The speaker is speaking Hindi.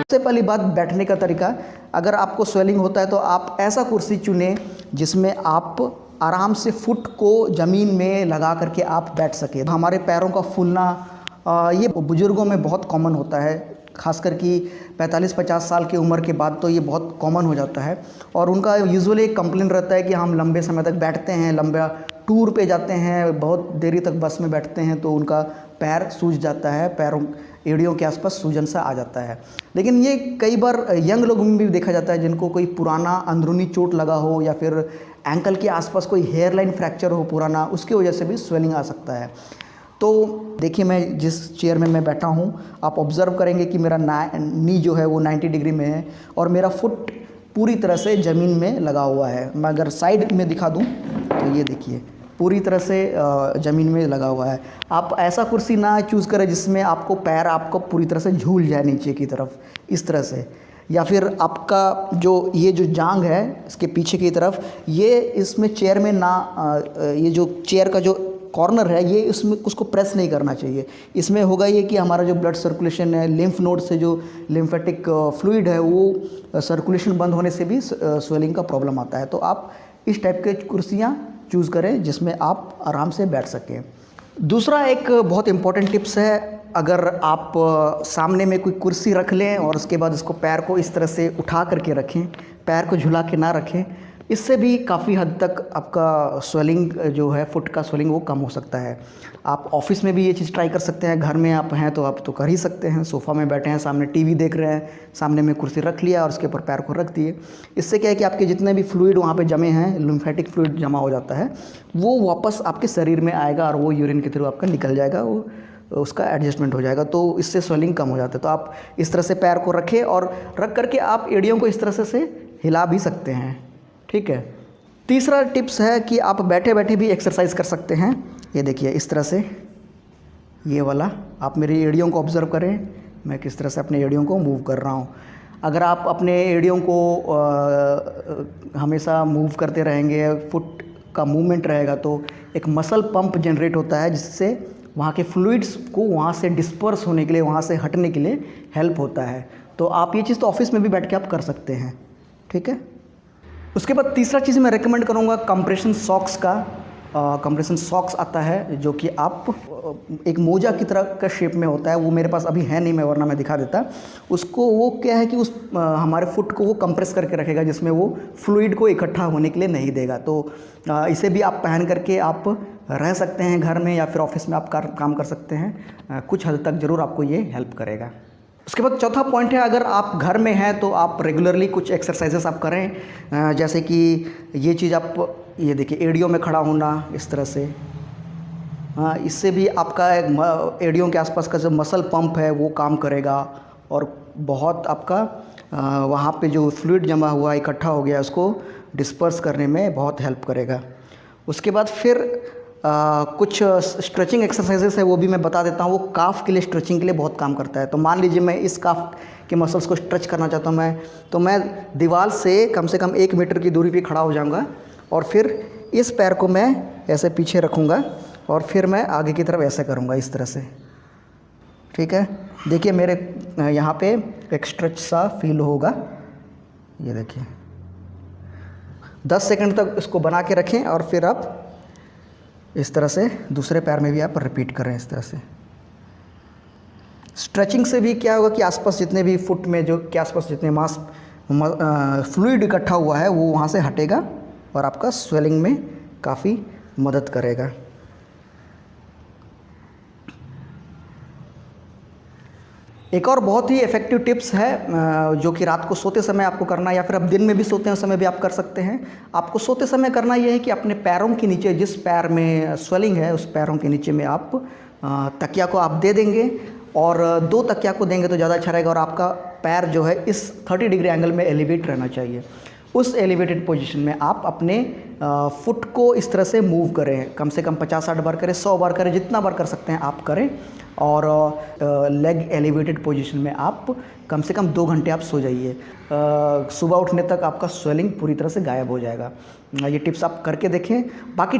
सबसे पहली बात, बैठने का तरीका। अगर आपको स्वेलिंग होता है तो आप ऐसा कुर्सी चुनें जिसमें आप आराम से फुट को ज़मीन में लगा करके आप बैठ सकें। हमारे पैरों का फूलना ये बुज़ुर्गों में बहुत कॉमन होता है, खासकर कि 45-50 साल की उम्र के बाद तो ये बहुत कॉमन हो जाता है। और उनका यूजुअली एक कंप्लेन रहता है कि हम लंबे समय तक बैठते हैं, लंबा टूर पे जाते हैं, बहुत देरी तक बस में बैठते हैं तो उनका पैर सूज जाता है, पैरों एड़ियों के आसपास सूजन सा आ जाता है। लेकिन ये कई बार यंग लोगों में भी देखा जाता है जिनको कोई पुराना अंदरूनी चोट लगा हो या फिर एंकल के आसपास कोई हेयर लाइन फ्रैक्चर हो पुराना, उसकी वजह से भी स्वेलिंग आ सकता है। तो देखिए, मैं जिस चेयर में मैं बैठा हूँ, आप ऑब्ज़र्व करेंगे कि मेरा नी जो है वो 90 डिग्री में है और मेरा फुट पूरी तरह से ज़मीन में लगा हुआ है। मैं अगर साइड में दिखा दूँ तो ये देखिए पूरी तरह से ज़मीन में लगा हुआ है। आप ऐसा कुर्सी ना चूज़ करें जिसमें आपको पैर आपको पूरी तरह से झूल जाए नीचे की तरफ, इस तरह से, या फिर आपका ये जो जांघ है इसके पीछे की तरफ, ये इसमें चेयर में ना ये जो चेयर का जो कॉर्नर है ये उसमें उसको प्रेस नहीं करना चाहिए। इसमें होगा ये कि हमारा जो ब्लड सर्कुलेशन है, लिम्फ नोड से जो लिम्फेटिक फ्लूइड है वो सर्कुलेशन बंद होने से भी स्वेलिंग का प्रॉब्लम आता है। तो आप इस टाइप के कुर्सियाँ चूज़ करें जिसमें आप आराम से बैठ सकें। दूसरा एक बहुत इम्पॉर्टेंट टिप्स है, अगर आप सामने में कोई कुर्सी रख लें और उसके बाद उसको पैर को इस तरह से उठा करके रखें, पैर को झुला के ना रखें, इससे भी काफ़ी हद तक आपका स्वेलिंग जो है, फुट का स्वेलिंग वो कम हो सकता है। आप ऑफिस में भी ये चीज़ ट्राई कर सकते हैं, घर में आप हैं तो आप तो कर ही सकते हैं। सोफ़ा में बैठे हैं, सामने टीवी देख रहे हैं, सामने में कुर्सी रख लिया और उसके ऊपर पैर को रख दिए। इससे क्या है कि आपके जितने भी फ्लूइड वहाँ पे जमे हैं, लिम्फेटिक फ्लूइड जमा हो जाता है, वो वापस आपके शरीर में आएगा और वो यूरिन के थ्रू आपका निकल जाएगा, वो उसका एडजस्टमेंट हो जाएगा, तो इससे स्वेलिंग कम हो जाता है। तो आप इस तरह से पैर को रखें और रख करके आप एड़ियों को इस तरह से हिला भी सकते हैं, ठीक है। तीसरा टिप्स है कि आप बैठे बैठे भी एक्सरसाइज कर सकते हैं। ये देखिए इस तरह से, ये वाला, आप मेरी एड़ियों को ऑब्ज़र्व करें, मैं किस तरह से अपने एड़ियों को मूव कर रहा हूँ। अगर आप अपने एड़ियों को हमेशा मूव करते रहेंगे, फुट का मूवमेंट रहेगा, तो एक मसल पंप जनरेट होता है जिससे वहाँ के फ्लूइड्स को वहाँ से डिस्पर्स होने के लिए, वहाँ से हटने के लिए हेल्प होता है। तो आप ये चीज़ तो ऑफिस में भी बैठ के आप कर सकते हैं, ठीक है। उसके बाद तीसरा चीज़ मैं रेकमेंड करूँगा कंप्रेशन सॉक्स का। कंप्रेशन सॉक्स आता है जो कि आप एक मोजा की तरह का शेप में होता है, वो मेरे पास अभी है नहीं, मैं वरना मैं दिखा देता। उसको वो क्या है कि उस हमारे फुट को वो कंप्रेस करके रखेगा, जिसमें वो फ्लूइड को इकट्ठा होने के लिए नहीं देगा। तो इसे भी आप पहन करके आप रह सकते हैं घर में या फिर ऑफिस में आप काम कर सकते हैं। कुछ हद तक ज़रूर आपको ये हेल्प करेगा। उसके बाद चौथा पॉइंट है, अगर आप घर में हैं तो आप रेगुलरली कुछ एक्सरसाइजेस आप करें, जैसे कि ये चीज़ आप ये देखिए, एड़ियों में खड़ा होना इस तरह से। हाँ, इससे भी आपका एड़ियों के आसपास का जो मसल पंप है वो काम करेगा और बहुत आपका वहाँ पे जो फ्लूइड जमा हुआ इकट्ठा हो गया उसको डिस्पर्स करने में बहुत हेल्प करेगा। उसके बाद फिर कुछ स्ट्रेचिंग एक्सरसाइजेस है, वो भी मैं बता देता हूँ। वो काफ के लिए, स्ट्रेचिंग के लिए बहुत काम करता है। तो मान लीजिए मैं इस काफ के मसल्स को स्ट्रेच करना चाहता हूँ, तो मैं दीवार से कम 1 मीटर की दूरी पे खड़ा हो जाऊँगा और फिर इस पैर को मैं ऐसे पीछे रखूँगा और फिर मैं आगे की तरफ ऐसे करूँगा इस तरह से, ठीक है। देखिए मेरे यहाँ पे एक स्ट्रेच सा फील होगा, ये देखिए। 10 सेकंड तक इसको बना के रखें और फिर आप इस तरह से दूसरे पैर में भी आप रिपीट करें इस तरह से। स्ट्रेचिंग से भी क्या होगा कि आसपास जितने भी फुट में जो के आसपास जितने मांस फ्लूइड इकट्ठा हुआ है वो वहाँ से हटेगा और आपका स्वेलिंग में काफ़ी मदद करेगा। एक और बहुत ही इफ़ेक्टिव टिप्स है जो कि रात को सोते समय आपको करना, या फिर आप दिन में भी सोते हैं उस समय भी आप कर सकते हैं। आपको सोते समय करना ये है कि अपने पैरों के नीचे, जिस पैर में स्वेलिंग है उस पैरों के नीचे में आप तकिया को आप दे देंगे और 2 तकिया को देंगे तो ज़्यादा अच्छा रहेगा। और आपका पैर जो है इस 30 डिग्री एंगल में एलिवेट रहना चाहिए। उस एलिवेटेड पोजीशन में आप अपने फुट को इस तरह से मूव करें, कम से कम 50-60 बार करें, 100 बार करें, जितना बार कर सकते हैं आप करें। और लेग एलिवेटेड पोजीशन में आप कम से कम 2 घंटे आप सो जाइए। सुबह उठने तक आपका स्वेलिंग पूरी तरह से गायब हो जाएगा। ये टिप्स आप करके देखें। बाकी